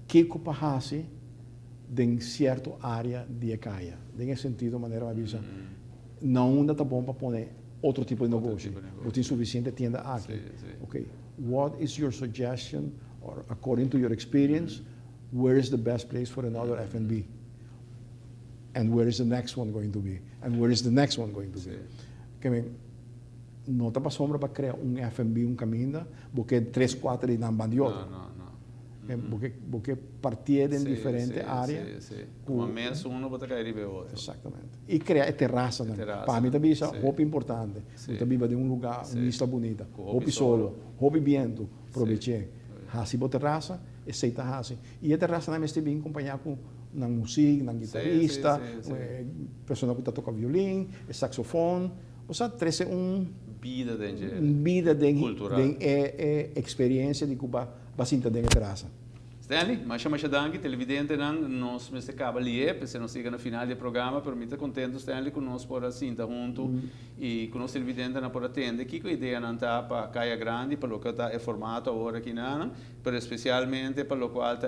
que passa em certa área de Ecaia. Nesse sentido, maneira uma visa, não está bom para pôr outro tipo de negócio. Não tem suficiente tienda aqui. Okay. What is your suggestion, or according to your experience? Where is the best place for another F&B? And where is the next one going to be? And where is the next one going to be? Que não está para sombra para criar um F&B, um caminho, porque 3, 4 e não van de outro. Não. Porque partir de diferentes áreas. Uma mesa, um vai cair e outro. Exatamente. E criar terraça. Para mim também é roupa importante. Eu também de um lugar, uma vista bonita. Roupa solo, roupa vento, aproveitar. Assim, boa terraça, aceita assim. E a terraça também está bem acompanhada com na música, na guitarrista, pessoa que toca violino, saxofone. Ou seja, traz vida de experiência de Cuba bastante dentro da terraça. Stanley, mas chama Danke, televidente, nós me acaba ali, porque nós chega no final do programa, pero muito contente Stanley que nós por assim tá junto e com nós televidente na por atender, que a ideia não tá para Caia Grande, para o que está é formato agora aqui não, pero especialmente para o qual tá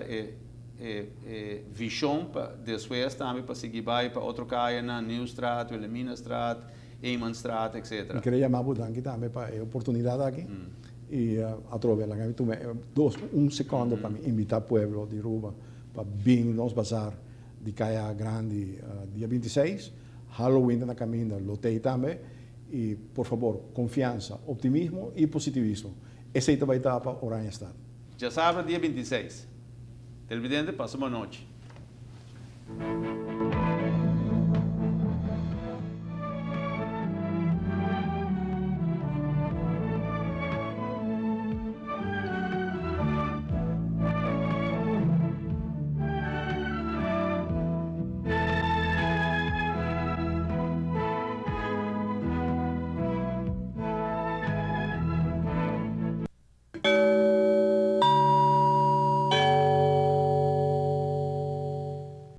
visão para depois também para seguir para outro Caia na New Strat, Wilhelmina Strat, Eyman Strat, etc. Eu queria chamar o Danke também para a oportunidade aqui. E através um segundo para me invitar o povo de Aruba para vir nos bazar de Caia Grande dia 26, Halloween na caminho, lotei também, e por favor, confiança, optimismo e positivismo. Essa vai estar para Oranha Estado. Já sabe, dia 26. Televidente, passa uma noite.